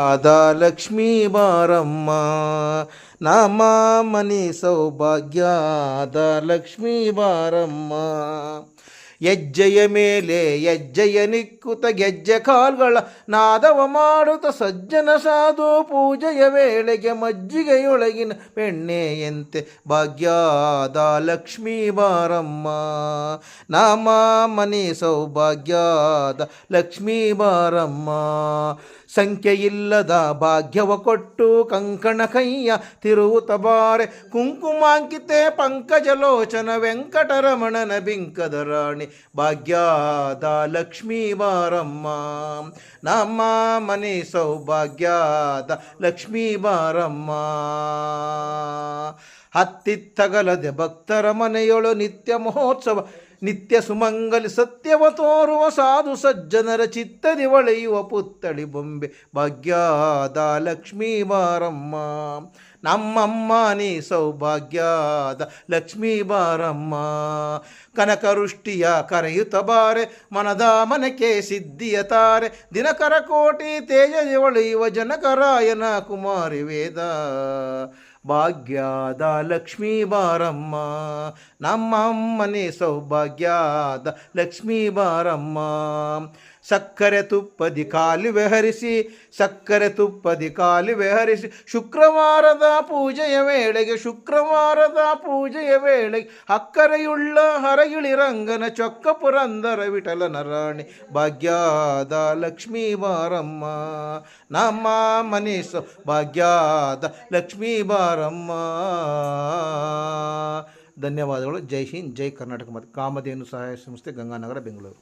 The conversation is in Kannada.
ಆದ ಲಕ್ಷ್ಮೀ ಬಾರಮ್ಮ, ನಮ್ಮ ಮನೆ ಸೌಭಾಗ್ಯದ ಲಕ್ಷ್ಮೀ ಬಾರಮ್ಮ. ಹೆಜ್ಜೆಯ ಮೇಲೆ ಹೆಜ್ಜೆಯ ನಿಕ್ಕುತ ಗೆಜ್ಜೆ ಕಾಲ್ಗಳ ನಾದವ ಮಾಡುತ್ತ ಸಜ್ಜನ ಸಾಧು ಪೂಜೆಯ ವೇಳೆಗೆ ಮಜ್ಜಿಗೆಯೊಳಗಿನ ಬೆಣ್ಣೆಯಂತೆ ಭಾಗ್ಯದ ಲಕ್ಷ್ಮೀ ಬಾರಮ್ಮ, ನಮ್ಮ ಮನೆ ಸೌಭಾಗ್ಯದ ಲಕ್ಷ್ಮೀ ಬಾರಮ್ಮ. ಸಂಖ್ಯೆಯಿಲ್ಲದ ಭಾಗ್ಯವ ಕೊಟ್ಟು ಕಂಕಣ ಕೈಯ ತಿರುವುತ ಬಾರೆ, ಕುಂಕುಮಾಂಕಿತೆ ಪಂಕಜಲೋಚನ ವೆಂಕಟರಮಣನ ಬಿಂಕದ ರಾಣಿ ಭಾಗ್ಯದ ಲಕ್ಷ್ಮೀ ಬಾರಮ್ಮ, ನಮ್ಮ ಮನೆ ಸೌಭಾಗ್ಯದ ಲಕ್ಷ್ಮೀ ಬಾರಮ್ಮ. ಹತ್ತಿತ್ತಗಲದೆ ಭಕ್ತರ ಮನೆಯೊಳು ನಿತ್ಯ ಮಹೋತ್ಸವ, ನಿತ್ಯ ಸುಮಂಗಲಿ ಸತ್ಯವ ತೋರುವ ಸಾಧು ಸಜ್ಜನರ ಚಿತ್ತದಿ ಒಳೆಯುವ ಪುತ್ತಳಿ ಬೊಂಬೆ ಭಾಗ್ಯದ ಲಕ್ಷ್ಮೀ ಬಾರಮ್ಮ, ನಮ್ಮಮ್ಮ ನೀ ಸೌಭಾಗ್ಯದ ಲಕ್ಷ್ಮೀ ಬಾರಮ್ಮ. ಕನಕವೃಷ್ಟಿಯ ಕರೆಯುತ್ತ ಬಾರೆ, ಮನದ ಮನಕ್ಕೆ ಸಿದ್ಧಿಯ ತಾರೆ, ದಿನಕರ ಕೋಟಿ ತೇಜದಿ ಒಳೆಯುವ ಜನಕರಾಯನ ಕುಮಾರಿ ವೇದ ಭಾಗ್ಯದ ಲಕ್ಷ್ಮೀ ಬಾರಮ್ಮ, ನಮ್ಮಮ್ಮನೆ ಸೌಭಾಗ್ಯದ ಲಕ್ಷ್ಮೀ ಬಾರಮ್ಮ. ಸಕ್ಕರೆ ತುಪ್ಪದಿ ಕಾಲುವೆ ಹರಿಸಿ, ಸಕ್ಕರೆ ತುಪ್ಪದಿ ಕಾಲುವೆ ಹರಿಸಿ, ಶುಕ್ರವಾರದ ಪೂಜೆಯ ವೇಳೆಗೆ, ಶುಕ್ರವಾರದ ಪೂಜೆಯ ವೇಳೆಗೆ ಅಕ್ಕರೆಯುಳ್ಳ ಹರಗಿಳಿ ರಂಗನ ಚೊಕ್ಕ ಪುರಂದರ ವಿಠಲನ ರಾಣಿ ಭಾಗ್ಯದ ಲಕ್ಷ್ಮೀ ಬಾರಮ್ಮ, ನಮ್ಮ ಮನೆ ಭಾಗ್ಯದ ಲಕ್ಷ್ಮೀ ಬಾರಮ್ಮ. ಧನ್ಯವಾದಗಳು. ಜೈ ಹಿಂದ್, ಜೈ ಕರ್ನಾಟಕ. ಮತ್ತು ಕಾಮಧೇನು ಸಹಾಯ ಸಂಸ್ಥೆ, ಗಂಗಾನಗರ, ಬೆಂಗಳೂರು.